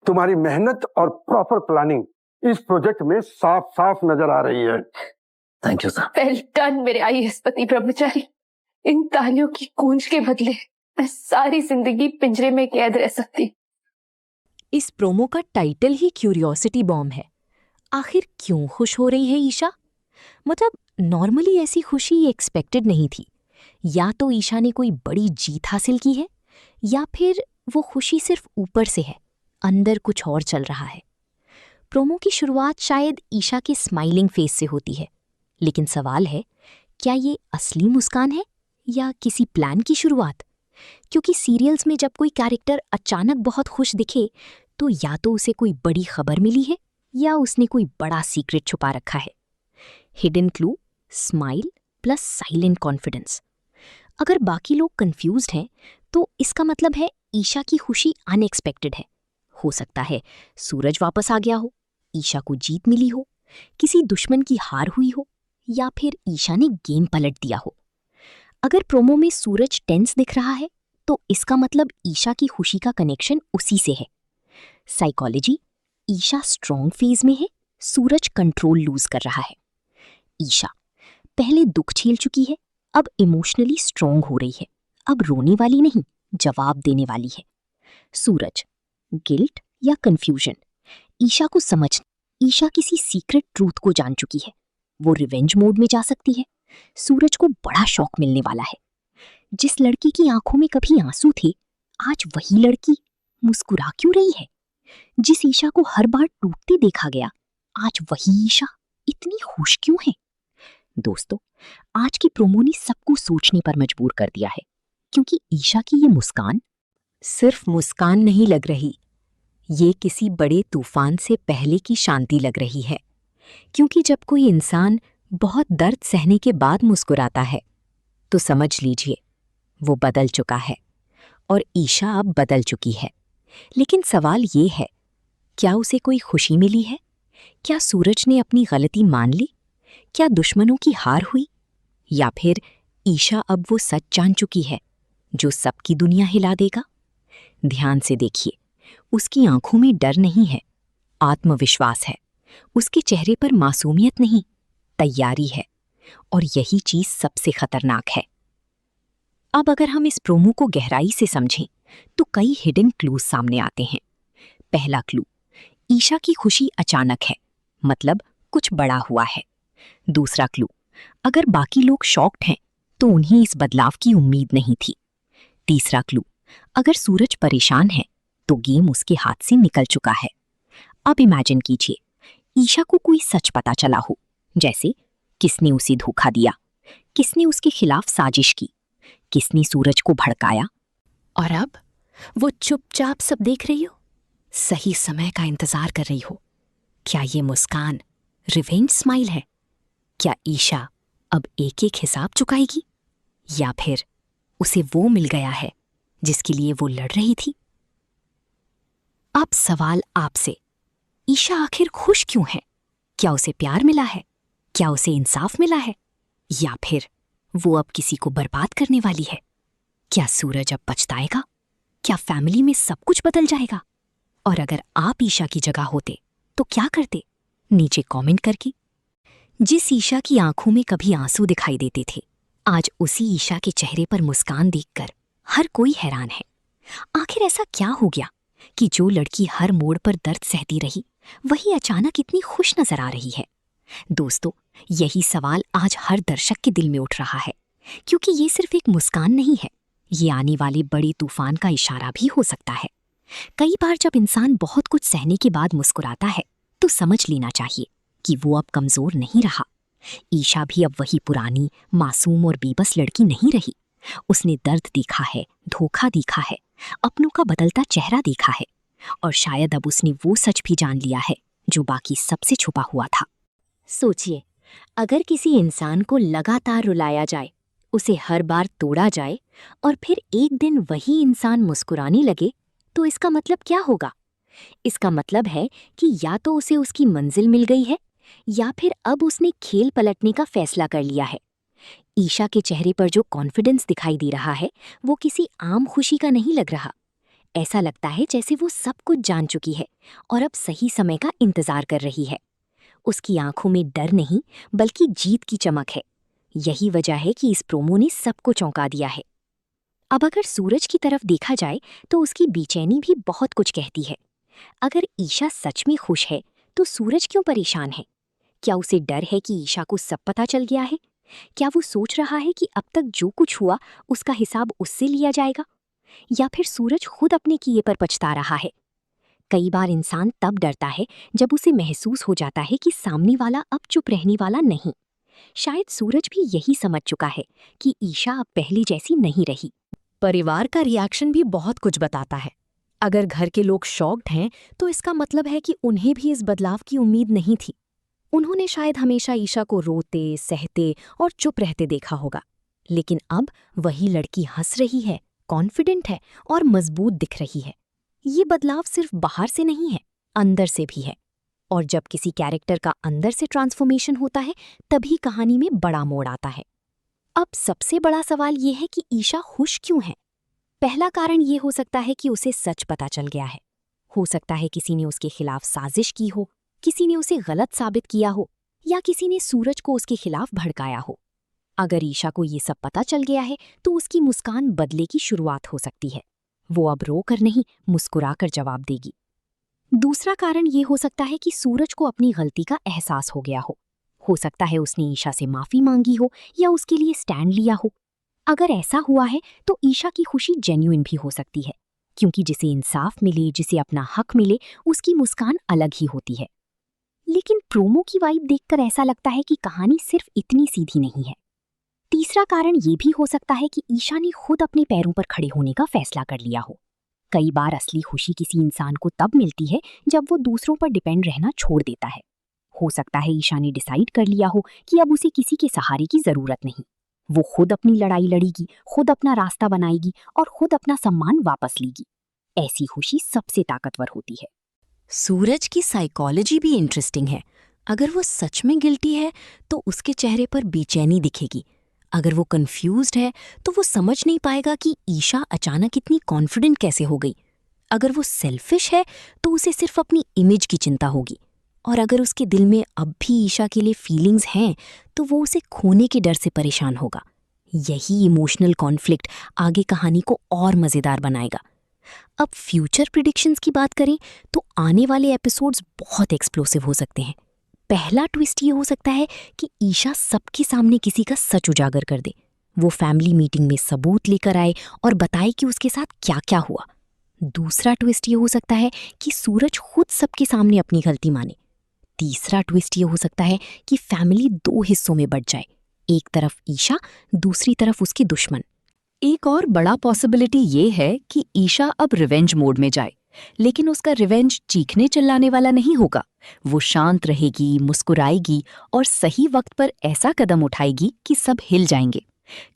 तुम्हारी मेहनत और प्रॉपर प्लानिंग इस प्रोजेक्ट में साफ साफ नजर आ रही है। Thank you sir. Well done मेरे आईएएस पति ब्रह्मचारी। इन तालियों की गूंज के बदले मैं सारी जिंदगी पिंजरे में कैद रह सकती। इस प्रोमो का टाइटल ही क्यूरियोसिटी बॉम्ब है। आखिर क्यों खुश हो रही है ईशा? मतलब नॉर्मली ऐसी खुशी एक्सपेक्टेड नहीं थी। या तो ईशा ने कोई बड़ी जीत हासिल की है, या फिर वो खुशी सिर्फ ऊपर से है, अंदर कुछ और चल रहा है। प्रोमो की शुरुआत शायद ईशा के स्माइलिंग फेस से होती है, लेकिन सवाल है, क्या ये असली मुस्कान है या किसी प्लान की शुरुआत? क्योंकि सीरियल्स में जब कोई कैरेक्टर अचानक बहुत खुश दिखे तो या तो उसे कोई बड़ी खबर मिली है या उसने कोई बड़ा सीक्रेट छुपा रखा है। Hidden clue, smile plus silent confidence. अगर बाकी लोग कंफ्यूज्ड हैं तो इसका मतलब है ईशा की खुशी अनएक्सपेक्टेड है। हो सकता है सूरज वापस आ गया हो, ईशा को जीत मिली हो, किसी दुश्मन की हार हुई हो, या फिर ईशा ने गेम पलट दिया हो। अगर प्रोमो में सूरज टेंस दिख रहा है तो इसका मतलब ईशा की खुशी का कनेक्शन उसी से है। साइकोलॉजी, ईशा स्ट्रॉन्ग फेज में है, सूरज कंट्रोल लूज कर रहा है। ईशा पहले दुख झेल चुकी है, अब इमोशनली स्ट्रॉन्ग हो रही है, अब रोने वाली नहीं, जवाब देने वाली है। सूरज गिल्ट या कंफ्यूजन, ईशा को समझ, ईशा किसी सीक्रेट ट्रूथ को जान चुकी है, वो रिवेंज मोड में जा सकती है। सूरज को बड़ा शॉक मिलने वाला है। जिस लड़की की आंखों में कभी आंसू थे, आज वही लड़की मुस्कुरा क्यों रही है? जिस ईशा को हर बार टूटते देखा गया, आज वही ईशा इतनी खुश क्यों है? दोस्तों, आज की प्रोमो ने सबको सोचने पर मजबूर कर दिया है, क्योंकि ईशा की ये मुस्कान सिर्फ मुस्कान नहीं लग रही, ये किसी बड़े तूफान से पहले की शांति लग रही है। क्योंकि जब कोई इंसान बहुत दर्द सहने के बाद मुस्कुराता है तो समझ लीजिए वो बदल चुका है, और ईशा अब बदल चुकी है। लेकिन सवाल ये है, क्या उसे कोई खुशी मिली है? क्या सूरज ने अपनी गलती मान ली? क्या दुश्मनों की हार हुई? या फिर ईशा अब वो सच जान चुकी है जो सबकी दुनिया हिला देगा? ध्यान से देखिए, उसकी आंखों में डर नहीं है, आत्मविश्वास है। उसके चेहरे पर मासूमियत नहीं, तैयारी है। और यही चीज सबसे खतरनाक है। अब अगर हम इस प्रोमो को गहराई से समझें तो कई हिडन क्लूज सामने आते हैं। पहला क्लू, ईशा की खुशी अचानक है, मतलब कुछ बड़ा हुआ है। दूसरा क्लू, अगर बाकी लोग शॉक्ड हैं तो उन्हें इस बदलाव की उम्मीद नहीं थी। तीसरा क्लू, अगर सूरज परेशान है तो गेम उसके हाथ से निकल चुका है। अब इमेजिन कीजिए, ईशा को कोई सच पता चला हो, जैसे किसने उसे धोखा दिया, किसने उसके खिलाफ साजिश की, किसने सूरज को भड़काया, और अब वो चुपचाप सब देख रही हो, सही समय का इंतजार कर रही हो। क्या ये मुस्कान रिवेंज स्माइल है? क्या ईशा अब एक एक हिसाब चुकाएगी, या फिर उसे वो मिल गया है जिसके लिए वो लड़ रही थी? अब सवाल आपसे, ईशा आखिर खुश क्यों है? क्या उसे प्यार मिला है? क्या उसे इंसाफ मिला है? या फिर वो अब किसी को बर्बाद करने वाली है? क्या सूरज अब पछताएगा? क्या फैमिली में सब कुछ बदल जाएगा? और अगर आप ईशा की जगह होते तो क्या करते? नीचे कमेंट करके। जिस ईशा की आंखों में कभी आंसू दिखाई देते थे, आज उसी ईशा के चेहरे पर मुस्कान देखकर हर कोई हैरान है। आखिर ऐसा क्या हो गया कि जो लड़की हर मोड़ पर दर्द सहती रही, वही अचानक इतनी खुश नजर आ रही है? दोस्तों, यही सवाल आज हर दर्शक के दिल में उठ रहा है, क्योंकि ये सिर्फ एक मुस्कान नहीं है, ये आने वाले बड़े तूफान का इशारा भी हो सकता है। कई बार जब इंसान बहुत कुछ सहने के बाद मुस्कुराता है तो समझ लेना चाहिए कि वो अब कमजोर नहीं रहा। ईशा भी अब वही पुरानी मासूम और बेबस लड़की नहीं रही। उसने दर्द देखा है, धोखा देखा है, अपनों का बदलता चेहरा देखा है, और शायद अब उसने वो सच भी जान लिया है जो बाकी सबसे छुपा हुआ था। सोचिए, अगर किसी इंसान को लगातार रुलाया जाए, उसे हर बार तोड़ा जाए और फिर एक दिन वही इंसान मुस्कुराने लगे, तो इसका मतलब क्या होगा? इसका मतलब है कि या तो उसे उसकी मंजिल मिल गई है, या फिर अब उसने खेल पलटने का फैसला कर लिया है। ईशा के चेहरे पर जो कॉन्फिडेंस दिखाई दे रहा है, वो किसी आम खुशी का नहीं लग रहा। ऐसा लगता है जैसे वो सब कुछ जान चुकी है और अब सही समय का इंतजार कर रही है। उसकी आंखों में डर नहीं बल्कि जीत की चमक है। यही वजह है कि इस प्रोमो ने सबको चौंका दिया है। अब अगर सूरज की तरफ देखा जाए तो उसकी बेचैनी भी बहुत कुछ कहती है। अगर ईशा सच में खुश है तो सूरज क्यों परेशान है? क्या उसे डर है कि ईशा को सब पता चल गया है? क्या वो सोच रहा है कि अब तक जो कुछ हुआ उसका हिसाब उससे लिया जाएगा? या फिर सूरज खुद अपने किए पर पछता रहा है? कई बार इंसान तब डरता है जब उसे महसूस हो जाता है कि सामने वाला अब चुप रहने वाला नहीं। शायद सूरज भी यही समझ चुका है कि ईशा अब पहले जैसी नहीं रही। परिवार का रिएक्शन भी बहुत कुछ बताता है। अगर घर के लोग शॉक्ड हैं तो इसका मतलब है कि उन्हें भी इस बदलाव की उम्मीद नहीं थी। उन्होंने शायद हमेशा ईशा को रोते, सहते और चुप रहते देखा होगा, लेकिन अब वही लड़की हंस रही है, कॉन्फिडेंट है और मजबूत दिख रही है। ये बदलाव सिर्फ बाहर से नहीं है, अंदर से भी है। और जब किसी कैरेक्टर का अंदर से ट्रांसफॉर्मेशन होता है तभी कहानी में बड़ा मोड़ आता है। अब सबसे बड़ा सवाल ये है कि ईशा खुश क्यों है? पहला कारण ये हो सकता है कि उसे सच पता चल गया है। हो सकता है किसी ने उसके खिलाफ साजिश की हो, किसी ने उसे गलत साबित किया हो, या किसी ने सूरज को उसके खिलाफ भड़काया हो। अगर ईशा को ये सब पता चल गया है तो उसकी मुस्कान बदले की शुरुआत हो सकती है। वो अब रोकर नहीं, मुस्कुराकर जवाब देगी। दूसरा कारण ये हो सकता है कि सूरज को अपनी गलती का एहसास हो गया हो। हो सकता है उसने ईशा से माफी मांगी हो या उसके लिए स्टैंड लिया हो। अगर ऐसा हुआ है तो ईशा की खुशी जेन्युइन भी हो सकती है, क्योंकि जिसे इंसाफ मिले, जिसे अपना हक मिले, उसकी मुस्कान अलग ही होती है। लेकिन प्रोमो की वाइब देखकर ऐसा लगता है कि कहानी सिर्फ इतनी सीधी नहीं है। तीसरा कारण ये भी हो सकता है कि ईशा ने खुद अपने पैरों पर खड़े होने का फैसला कर लिया हो। कई बार असली खुशी किसी इंसान को तब मिलती है जब वो दूसरों पर डिपेंड रहना छोड़ देता है। हो सकता है ईशा ने डिसाइड कर लिया हो कि अब उसे किसी के सहारे की जरूरत नहीं। वो खुद अपनी लड़ाई लड़ेगी, खुद अपना रास्ता बनाएगी और खुद अपना सम्मान वापस लेगी। ऐसी खुशी सबसे ताकतवर होती है। सूरज की साइकोलॉजी भी इंटरेस्टिंग है। अगर वो सच में गिल्टी है तो उसके चेहरे पर बेचैनी दिखेगी। अगर वो कंफ्यूज्ड है तो वो समझ नहीं पाएगा कि ईशा अचानक इतनी कॉन्फिडेंट कैसे हो गई। अगर वो सेल्फिश है तो उसे सिर्फ अपनी इमेज की चिंता होगी। और अगर उसके दिल में अब भी ईशा के लिए फीलिंग्स हैं तो वो उसे खोने के डर से परेशान होगा। यही इमोशनल कॉन्फ्लिक्ट आगे कहानी को और मज़ेदार बनाएगा। अब फ्यूचर प्रिडिक्शंस की बात करें तो आने वाले एपिसोड्स बहुत एक्सप्लोसिव हो सकते हैं। पहला ट्विस्ट ये हो सकता है कि ईशा सबके सामने किसी का सच उजागर कर दे। वो फैमिली मीटिंग में सबूत लेकर आए और बताए कि उसके साथ क्या क्या हुआ। दूसरा ट्विस्ट ये हो सकता है कि सूरज खुद सबके सामने अपनी गलती माने। तीसरा ट्विस्ट ये हो सकता है कि फैमिली दो हिस्सों में बट जाए, एक तरफ ईशा, दूसरी तरफ उसके दुश्मन। एक और बड़ा पॉसिबिलिटी ये है कि ईशा अब रिवेंज मोड में जाए, लेकिन उसका रिवेंज चीखने चिल्लाने वाला नहीं होगा। वो शांत रहेगी, मुस्कुराएगी और सही वक्त पर ऐसा कदम उठाएगी कि सब हिल जाएंगे।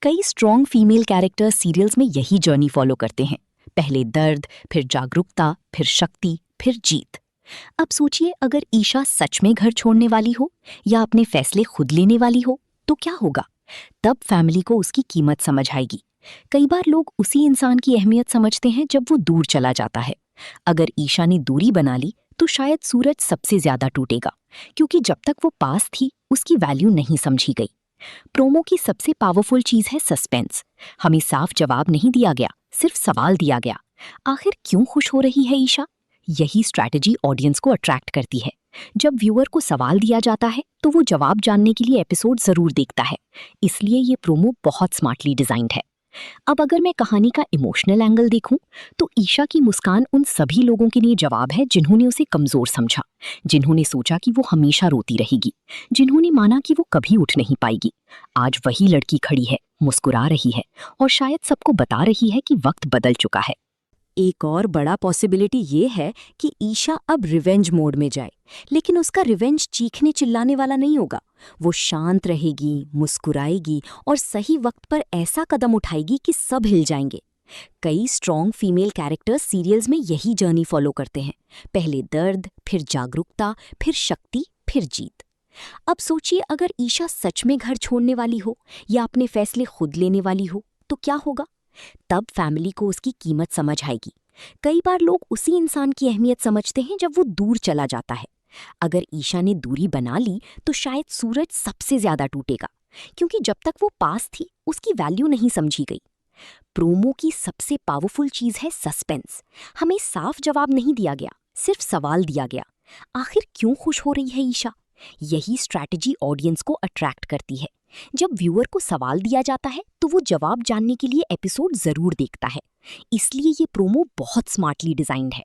कई स्ट्रॉन्ग फीमेल कैरेक्टर्स सीरियल्स में यही जर्नी फॉलो करते हैं। पहले दर्द, फिर जागरूकता, फिर शक्ति, फिर जीत। अब सोचिए अगर ईशा सच में घर छोड़ने वाली हो या अपने फैसले खुद लेने वाली हो तो क्या होगा? तब फैमिली को उसकी कीमत समझ आएगी। कई बार लोग उसी इंसान की अहमियत समझते हैं जब वो दूर चला जाता है। अगर ईशा ने दूरी बना ली तो शायद सूरज सबसे ज्यादा टूटेगा, क्योंकि जब तक वो पास थी उसकी वैल्यू नहीं समझी गई। प्रोमो की सबसे पावरफुल चीज है सस्पेंस। हमें साफ जवाब नहीं दिया गया, सिर्फ सवाल दिया गया। आखिर क्यों खुश हो रही है ईशा? यही स्ट्रैटेजी ऑडियंस को अट्रैक्ट करती है। जब व्यूअर को सवाल दिया जाता है तो वो जवाब जानने के लिए एपिसोड जरूर देखता है। इसलिए ये प्रोमो बहुत स्मार्टली डिजाइंड है। अब अगर मैं कहानी का इमोशनल एंगल देखूं तो ईशा की मुस्कान उन सभी लोगों के लिए जवाब है जिन्होंने उसे कमजोर समझा, जिन्होंने सोचा कि वो हमेशा रोती रहेगी, जिन्होंने माना कि वो कभी उठ नहीं पाएगी। आज वही लड़की खड़ी है, मुस्कुरा रही है और शायद सबको बता रही है कि वक्त बदल चुका है। एक और बड़ा पॉसिबिलिटी ये है कि ईशा अब रिवेंज मोड में जाए, लेकिन उसका रिवेंज चीखने चिल्लाने वाला नहीं होगा। वो शांत रहेगी, मुस्कुराएगी और सही वक्त पर ऐसा कदम उठाएगी कि सब हिल जाएंगे। कई स्ट्रॉन्ग फीमेल कैरेक्टर्स सीरियल्स में यही जर्नी फॉलो करते हैं। पहले दर्द, फिर जागरूकता, फिर शक्ति, फिर जीत। अब सोचिए अगर ईशा सच में घर छोड़ने वाली हो या अपने फैसले खुद लेने वाली हो तो क्या होगा? तब फैमिली को उसकी कीमत समझ आएगी, कई बार लोग उसी इंसान की अहमियत समझते हैं जब वो दूर चला जाता है। अगर ईशा ने दूरी बना ली तो शायद सूरज सबसे ज्यादा टूटेगा, क्योंकि जब तक वो पास थी उसकी वैल्यू नहीं समझी गई। प्रोमो की सबसे पावरफुल चीज है सस्पेंस। हमें साफ जवाब नहीं दिया गया, सिर्फ सवाल दिया गया। आखिर क्यों खुश हो रही है ईशा? यही स्ट्रैटेजी ऑडियंस को अट्रैक्ट करती है। जब व्यूअर को सवाल दिया जाता है तो वो जवाब जानने के लिए एपिसोड जरूर देखता है। इसलिए ये प्रोमो बहुत स्मार्टली डिजाइन्ड है।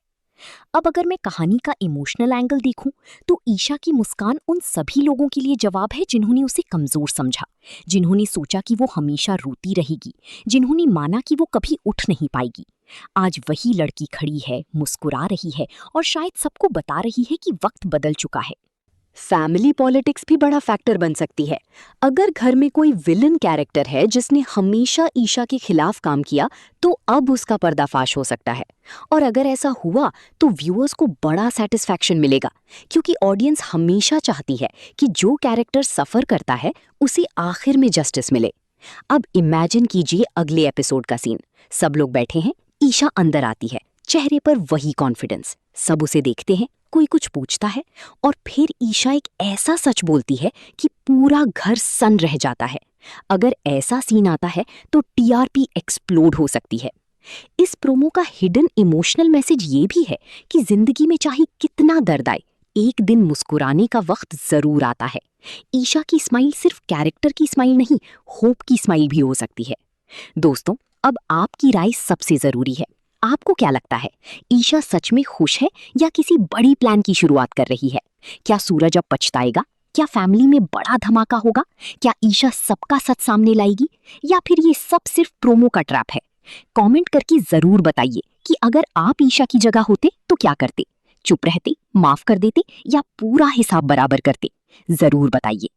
अब अगर मैं कहानी का इमोशनल एंगल देखूं तो ईशा की मुस्कान उन सभी लोगों के लिए जवाब है जिन्होंने उसे कमजोर समझा, जिन्होंने सोचा कि वो हमेशा रोती रहेगी, जिन्होंने माना कि वो कभी उठ नहीं पाएगी। आज वही लड़की खड़ी है, मुस्कुरा रही है और शायद सबको बता रही है कि वक्त बदल चुका है। फैमिली पॉलिटिक्स भी बड़ा फैक्टर बन सकती है। अगर घर में कोई विलन कैरेक्टर है जिसने हमेशा ईशा के खिलाफ काम किया तो अब उसका पर्दाफाश हो सकता है। और अगर ऐसा हुआ तो व्यूअर्स को बड़ा सेटिस्फैक्शन मिलेगा, क्योंकि ऑडियंस हमेशा चाहती है कि जो कैरेक्टर सफर करता है उसे आखिर में जस्टिस मिले। अब इमेजिन कीजिए अगले एपिसोड का सीन। सब लोग बैठे हैं, ईशा अंदर आती है, चेहरे पर वही कॉन्फिडेंस। सब उसे देखते हैं, कोई कुछ पूछता है और फिर ईशा एक ऐसा सच बोलती है कि पूरा घर सन्न रह जाता है। अगर ऐसा सीन आता है तो टीआरपी एक्सप्लोड हो सकती है। इस प्रोमो का हिडन इमोशनल मैसेज ये भी है कि जिंदगी में चाहे कितना दर्द आए, एक दिन मुस्कुराने का वक्त जरूर आता है। ईशा की स्माइल सिर्फ कैरेक्टर की स्माइल नहीं, होप की स्माइल भी हो सकती है। दोस्तों, अब आपकी राय सबसे जरूरी है। आपको क्या लगता है, ईशा सच में खुश है या किसी बड़ी प्लान की शुरुआत कर रही है? क्या सूरज अब पछताएगा? क्या फैमिली में बड़ा धमाका होगा? क्या ईशा सबका सच सामने लाएगी या फिर ये सब सिर्फ प्रोमो का ट्रैप है? कमेंट करके जरूर बताइए कि अगर आप ईशा की जगह होते तो क्या करते? चुप रहते, माफ कर देते या पूरा हिसाब बराबर करते? जरूर बताइए।